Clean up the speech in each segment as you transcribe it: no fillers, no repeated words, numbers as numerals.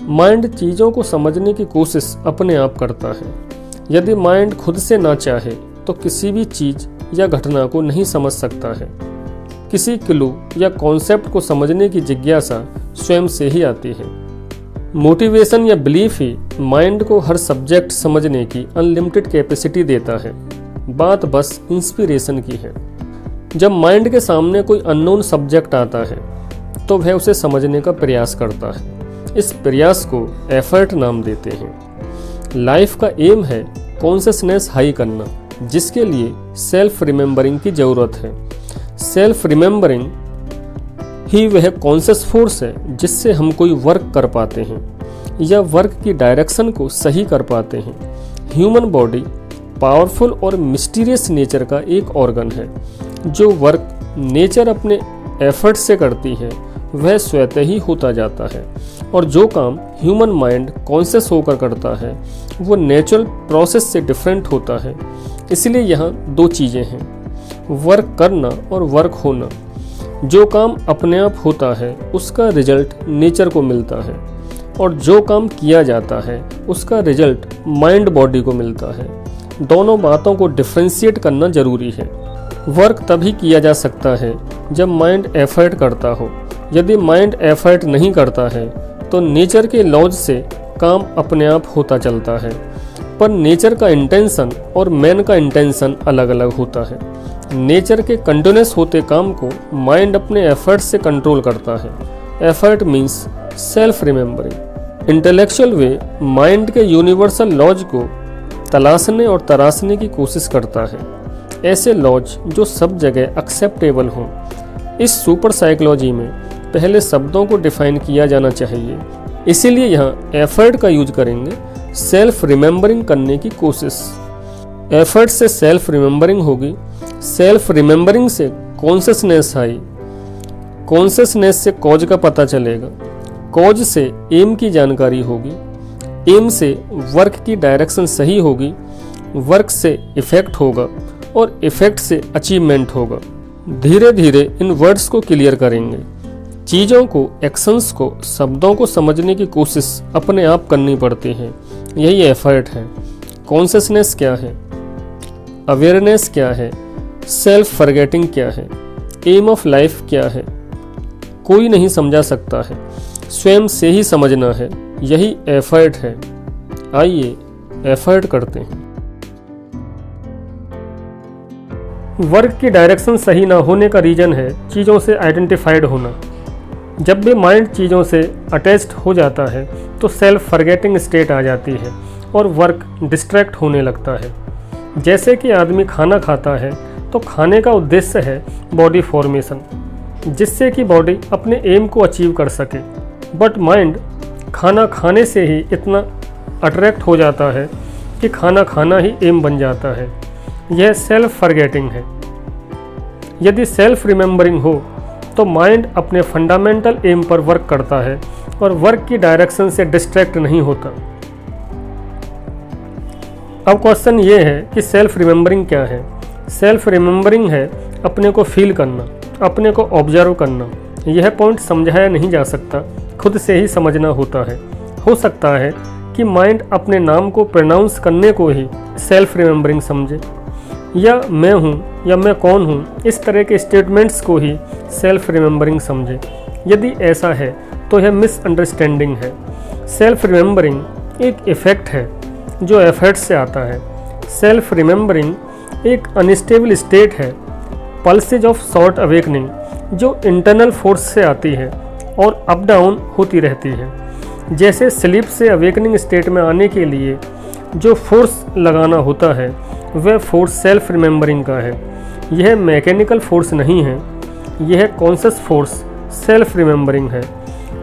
Mind चीज़ों को समझने की कोशिश अपने आप करता है। यदि माइंड खुद से ना चाहे तो किसी भी चीज़ या घटना को नहीं समझ सकता है। किसी क्लू या कॉन्सेप्ट को समझने की जिज्ञासा स्वयं से ही आती है। मोटिवेशन या बिलीफ ही माइंड को हर सब्जेक्ट समझने की अनलिमिटेड कैपेसिटी देता है। बात बस इंस्पिरेशन की है। जब माइंड के सामने कोई अननोन सब्जेक्ट आता है तो वह उसे समझने का प्रयास करता है। इस प्रयास को एफर्ट नाम देते हैं। लाइफ का एम है कॉन्शियसनेस हाई करना, जिसके लिए सेल्फ रिमेंबरिंग की ज़रूरत है। सेल्फ रिमेंबरिंग ही वह कॉन्शियस फोर्स है जिससे हम कोई वर्क कर पाते हैं या वर्क की डायरेक्शन को सही कर पाते हैं। ह्यूमन बॉडी पावरफुल और मिस्टीरियस नेचर का एक ऑर्गन है। जो वर्क नेचर अपने एफर्ट से करती है वह स्वतः ही होता जाता है, और जो काम ह्यूमन माइंड कॉन्शियस होकर करता है वो नेचुरल प्रोसेस से डिफरेंट होता है। इसलिए यहाँ दो चीज़ें हैं, वर्क करना और वर्क होना। जो काम अपने आप होता है उसका रिजल्ट नेचर को मिलता है, और जो काम किया जाता है उसका रिजल्ट माइंड बॉडी को मिलता है। दोनों बातों को डिफ्रेंशिएट करना जरूरी है। वर्क तभी किया जा सकता है जब माइंड एफर्ट करता हो। यदि माइंड एफर्ट नहीं करता है तो नेचर के लॉज से काम अपने आप होता चलता है, पर नेचर का इंटेंशन और मैन का इंटेंशन अलग अलग होता है। नेचर के कंटिन्यूस होते काम को माइंड अपने एफर्ट से कंट्रोल करता है। Effort means self remembering. Intellectual way mind के यूनिवर्सल लॉज को तलाशने और तराशने की कोशिश करता है, ऐसे लॉज जो सब जगह एक्सेप्टेबल हों। इस सुपर साइकोलॉजी में पहले शब्दों को डिफाइन किया जाना चाहिए, इसीलिए यहाँ एफर्ट का यूज करेंगे। सेल्फ रिमेंबरिंग करने की कोशिश। एफर्ट से सेल्फ रिमेंबरिंग होगी, सेल्फ रिमेंबरिंग से कॉन्शियसनेस आई, कॉन्शियसनेस से कॉज का पता चलेगा, कॉज से एम की जानकारी होगी, एम से वर्क की डायरेक्शन सही होगी, वर्क से इफेक्ट होगा और इफेक्ट से अचीवमेंट होगा। धीरे धीरे इन वर्ड्स को क्लियर करेंगे। चीज़ों को, एक्शंस को, शब्दों को समझने की कोशिश अपने आप करनी पड़ती है। यही एफर्ट है। कॉन्शियसनेस क्या है, अवेयरनेस क्या है, सेल्फ फॉरगेटिंग क्या है, एम ऑफ लाइफ क्या है, कोई नहीं समझा सकता है, स्वयं से ही समझना है। यही एफर्ट है। आइए एफर्ट करते हैं। वर्क की डायरेक्शन सही ना होने का रीज़न है चीज़ों से आइडेंटिफाइड होना। जब भी माइंड चीज़ों से अटैच्ड हो जाता है तो सेल्फ फॉरगेटिंग स्टेट आ जाती है और वर्क डिस्ट्रैक्ट होने लगता है। जैसे कि आदमी खाना खाता है तो खाने का उद्देश्य है बॉडी फॉर्मेशन, जिससे कि बॉडी अपने एम को अचीव कर सके। बट माइंड खाना खाने से ही इतना अट्रैक्ट हो जाता है कि खाना खाना ही एम बन जाता है। यह सेल्फ फॉरगेटिंग है। यदि सेल्फ रिमेंबरिंग हो तो माइंड अपने फंडामेंटल एम पर वर्क करता है और वर्क की डायरेक्शन से डिस्ट्रैक्ट नहीं होता। अब क्वेश्चन ये है कि सेल्फ रिमेंबरिंग क्या है। सेल्फ रिमेंबरिंग है अपने को फील करना, अपने को ऑब्जर्व करना। यह पॉइंट समझाया नहीं जा सकता, खुद से ही समझना होता है। हो सकता है कि माइंड अपने नाम को प्रोनाउंस करने को ही सेल्फ रिमेंबरिंग समझे, या मैं हूँ या मैं कौन हूँ, इस तरह के स्टेटमेंट्स को ही सेल्फ रिमेंबरिंग समझे। यदि ऐसा है तो यह मिसअंडरस्टैंडिंग है। सेल्फ रिमेंबरिंग एक इफ़ेक्ट है जो एफर्ट से आता है। सेल्फ रिमेंबरिंग एक अनस्टेबल स्टेट है, पल्सेज ऑफ शॉर्ट अवेकनिंग, जो इंटरनल फोर्स से आती है और अप डाउन होती रहती है। जैसे स्लीप से अवेकनिंग स्टेट में आने के लिए जो फोर्स लगाना होता है वह फोर्स सेल्फ रिमेंबरिंग का है। यह मैकेनिकल फोर्स नहीं है, यह कॉन्शियस फोर्स सेल्फ रिमेंबरिंग है।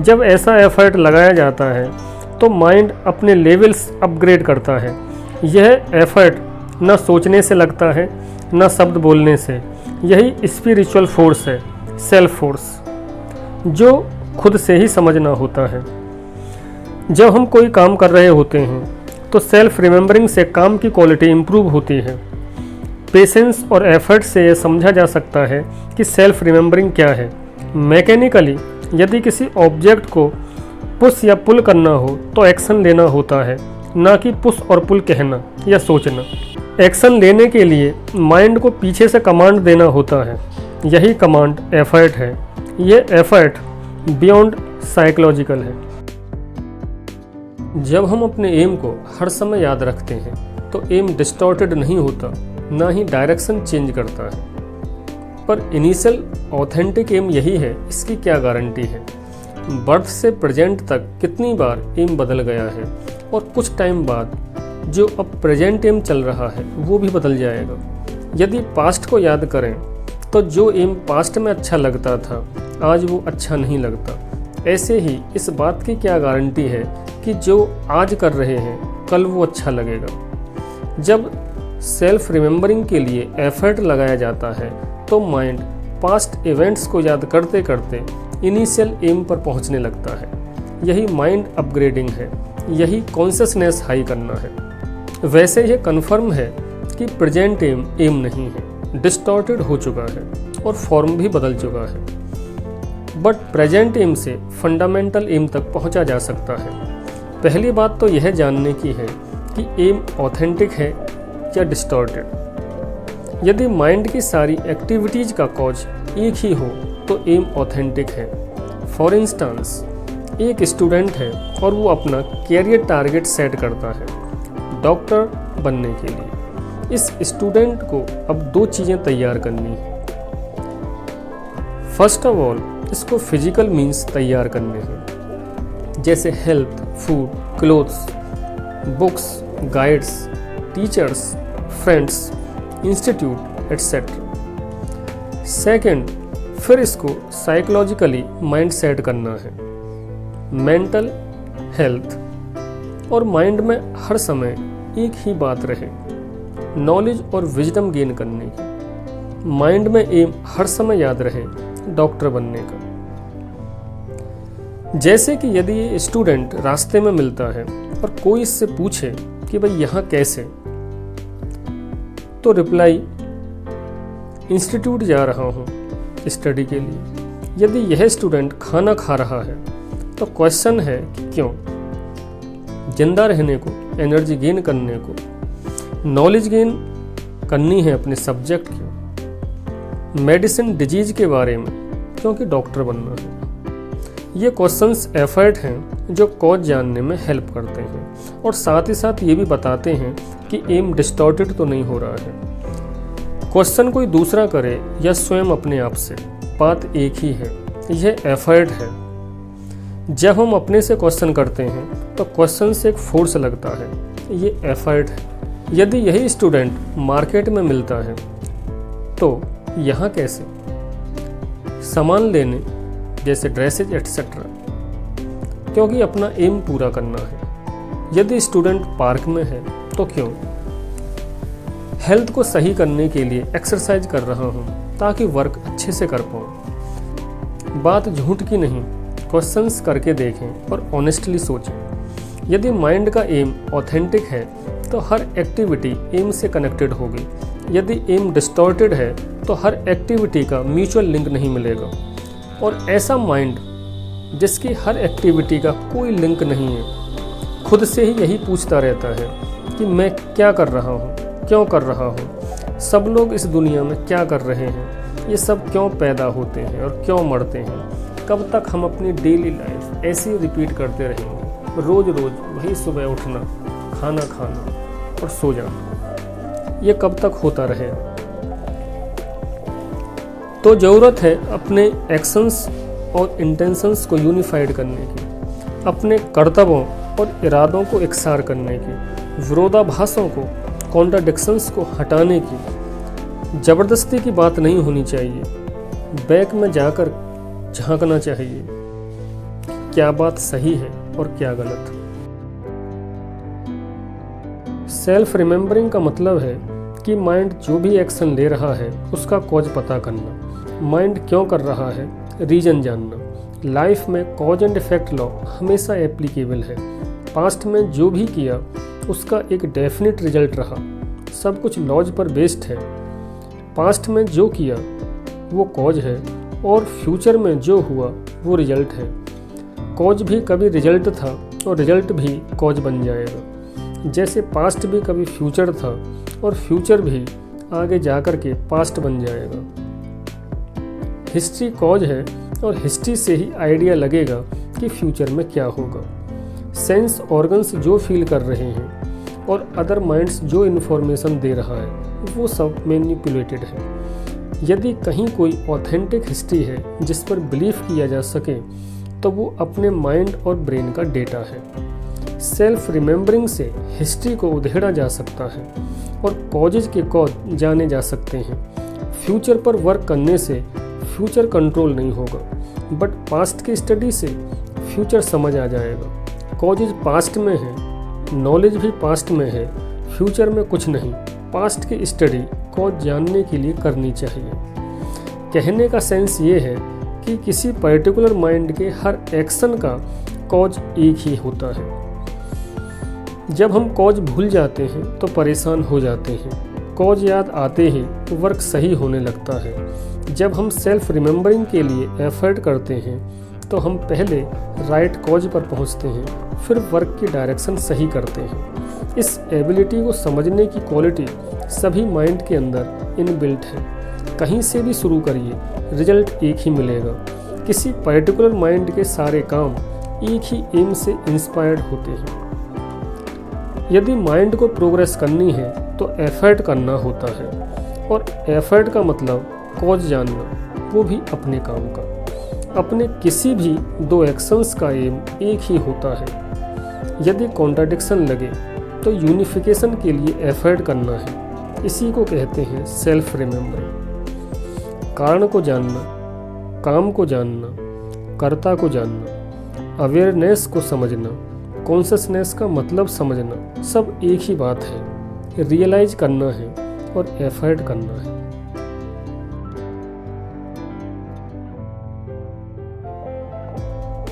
जब ऐसा एफर्ट लगाया जाता है तो माइंड अपने लेवल्स अपग्रेड करता है। यह एफर्ट न सोचने से लगता है न शब्द बोलने से। यही स्पिरिचुअल फोर्स है, सेल्फ फोर्स, जो खुद से ही समझना होता है। जब हम कोई काम कर रहे होते हैं तो सेल्फ रिमेंबरिंग से काम की क्वालिटी इम्प्रूव होती है। पेशेंस और एफर्ट से यह समझा जा सकता है कि सेल्फ रिमेंबरिंग क्या है। मैकेनिकली यदि किसी ऑब्जेक्ट को पुश या पुल करना हो तो एक्शन लेना होता है, ना कि पुश और पुल कहना या सोचना। एक्शन लेने के लिए माइंड को पीछे से कमांड देना होता है, यही कमांड एफर्ट है। ये एफर्ट बियॉन्ड साइकोलॉजिकल है। जब हम अपने एम को हर समय याद रखते हैं तो एम डिस्टॉर्टेड नहीं होता, ना ही डायरेक्शन चेंज करता है। पर इनिशियल ऑथेंटिक एम यही है, इसकी क्या गारंटी है? बर्थ से प्रेजेंट तक कितनी बार एम बदल गया है और कुछ टाइम बाद जो अब प्रेजेंट एम चल रहा है वो भी बदल जाएगा। यदि पास्ट को याद करें तो जो एम पास्ट में अच्छा लगता था आज वो अच्छा नहीं लगता। ऐसे ही इस बात की क्या गारंटी है कि जो आज कर रहे हैं कल वो अच्छा लगेगा। जब सेल्फ रिमेंबरिंग के लिए एफर्ट लगाया जाता है तो माइंड पास्ट इवेंट्स को याद करते करते इनिशियल एम पर पहुंचने लगता है। यही माइंड अपग्रेडिंग है, यही कॉन्शियसनेस हाई करना है। वैसे यह कन्फर्म है कि प्रेजेंट एम नहीं है, डिस्टॉर्टेड हो चुका है और फॉर्म भी बदल चुका है। बट प्रेजेंट एम से फंडामेंटल एम तक पहुंचा जा सकता है। पहली बात तो यह जानने की है कि एम ऑथेंटिक है या डिस्टॉर्टेड। यदि माइंड की सारी एक्टिविटीज का कॉज एक ही हो तो एम ऑथेंटिक है। फॉर इंस्टेंस, एक स्टूडेंट है और वो अपना कैरियर टारगेट सेट करता है डॉक्टर बनने के लिए। इस स्टूडेंट को अब दो चीज़ें तैयार करनी है। फर्स्ट ऑफ ऑल इसको फिजिकल मीन्स तैयार करने हैं, जैसे health, food, clothes, books, guides, teachers, friends, institute etcetera. Second, फिर इसको साइकोलॉजिकली माइंड सेट करना है, मेंटल हेल्थ। और माइंड में हर समय एक ही बात रहे, नॉलेज और विजडम गेन करने की। माइंड में एम हर समय याद रहे, डॉक्टर बनने का। जैसे कि यदि ये स्टूडेंट रास्ते में मिलता है और कोई इससे पूछे कि भाई यहाँ कैसे, तो रिप्लाई इंस्टीट्यूट जा रहा हूँ स्टडी के लिए। यदि यह स्टूडेंट खाना खा रहा है तो क्वेश्चन है कि क्यों? जिंदा रहने को, एनर्जी गेन करने को, नॉलेज गेन करनी है अपने सब्जेक्ट की, मेडिसिन डिजीज के बारे में, क्योंकि डॉक्टर बनना है। ये क्वेश्चंस एफर्ट हैं जो कॉज जानने में हेल्प करते हैं और साथ ही साथ ये भी बताते हैं कि एम डिस्टॉर्टेड तो नहीं हो रहा है। क्वेश्चन कोई दूसरा करे या स्वयं अपने आप से, बात एक ही है, यह एफर्ट है। जब हम अपने से क्वेश्चन करते हैं तो क्वेश्चन से एक फोर्स लगता है, ये एफर्ट है। यदि यही स्टूडेंट मार्केट में मिलता है तो यहाँ कैसे, सामान लेने जैसे ड्रेसेज एटसेट्रा, क्योंकि अपना एम पूरा करना है। यदि स्टूडेंट पार्क में है तो क्यों? हेल्थ को सही करने के लिए एक्सरसाइज कर रहा हूँ ताकि वर्क अच्छे से कर पाऊँ। बात झूठ की नहीं, क्वेश्चंस करके देखें और ऑनेस्टली सोचें। यदि माइंड का एम ऑथेंटिक है तो हर एक्टिविटी एम से कनेक्टेड होगी। यदि एम डिस्टॉर्टेड है तो हर एक्टिविटी का म्यूचुअल लिंक नहीं मिलेगा। और ऐसा माइंड जिसकी हर एक्टिविटी का कोई लिंक नहीं है, खुद से ही यही पूछता रहता है कि मैं क्या कर रहा हूँ, क्यों कर रहा हूँ, सब लोग इस दुनिया में क्या कर रहे हैं, ये सब क्यों पैदा होते हैं और क्यों मरते हैं, कब तक हम अपनी डेली लाइफ ऐसे ही रिपीट करते रहेंगे, रोज़ रोज़ वही सुबह उठना, खाना खाना और सो जाना, ये कब तक होता रहेगा। तो ज़रूरत है अपने एक्शंस और इंटेंशंस को यूनिफाइड करने की, अपने कर्तव्यों और इरादों को एकसार करने की, विरोधाभासों को, कॉन्ट्राडिक्शंस को हटाने की। ज़बरदस्ती की बात नहीं होनी चाहिए, बैक में जाकर झांकना चाहिए क्या बात सही है और क्या गलत। सेल्फ रिमेंबरिंग का मतलब है कि माइंड जो भी एक्शन ले रहा है उसका कॉज पता करना, माइंड क्यों कर रहा है रीजन जानना। लाइफ में कॉज एंड इफेक्ट लॉ हमेशा एप्लीकेबल है। पास्ट में जो भी किया उसका एक डेफिनेट रिजल्ट रहा, सब कुछ लॉज पर बेस्ड है। पास्ट में जो किया वो कॉज है और फ्यूचर में जो हुआ वो रिजल्ट है। कॉज भी कभी रिजल्ट था और रिजल्ट भी कॉज बन जाएगा। जैसे पास्ट भी कभी फ्यूचर था और फ्यूचर भी आगे जाकर के पास्ट बन जाएगा। हिस्ट्री कॉज है और हिस्ट्री से ही आइडिया लगेगा कि फ्यूचर में क्या होगा। सेंस ऑर्गन्स जो फील कर रहे हैं और अदर माइंड्स जो इन्फॉर्मेशन दे रहा है वो सब मैनिपुलेटेड है। यदि कहीं कोई ऑथेंटिक हिस्ट्री है जिस पर बिलीव किया जा सके तो वो अपने माइंड और ब्रेन का डेटा है। सेल्फ रिमेंबरिंग से हिस्ट्री को उधेड़ा जा सकता है और कॉजेज के कॉज जाने जा सकते हैं। फ्यूचर पर वर्क करने से फ्यूचर कंट्रोल नहीं होगा, बट पास्ट की स्टडी से फ्यूचर समझ आ जाएगा। कॉजेज पास्ट में है, नॉलेज भी पास्ट में है, फ्यूचर में कुछ नहीं। पास्ट की स्टडी कॉज जानने के लिए करनी चाहिए। कहने का सेंस ये है कि किसी पर्टिकुलर माइंड के हर एक्शन का कॉज एक ही होता है। जब हम कॉज भूल जाते हैं तो परेशान हो जाते हैं। कॉज याद आते ही वर्क सही होने लगता है। जब हम सेल्फ रिमेंबरिंग के लिए एफर्ट करते हैं तो हम पहले राइट कॉज पर पहुंचते हैं, फिर वर्क की डायरेक्शन सही करते हैं। इस एबिलिटी को समझने की क्वालिटी सभी माइंड के अंदर इनबिल्ट है। कहीं से भी शुरू करिए, रिजल्ट एक ही मिलेगा। किसी पर्टिकुलर माइंड के सारे काम एक ही एम से इंस्पायर्ड होते हैं। यदि माइंड को प्रोग्रेस करनी है तो एफर्ट करना होता है, और एफर्ट का मतलब कॉज जानना, वो भी अपने काम का। अपने किसी भी दो एक्शंस का एम एक ही होता है। यदि कॉन्ट्राडिक्शन लगे तो यूनिफिकेशन के लिए एफर्ट करना है। इसी को कहते हैं सेल्फ रिमेंबरिंग। कारण को जानना, काम को जानना, कर्ता को जानना, अवेयरनेस को समझना, कॉन्शसनेस का मतलब समझना, सब एक ही बात है। रियलाइज करना है और एफर्ट करना है।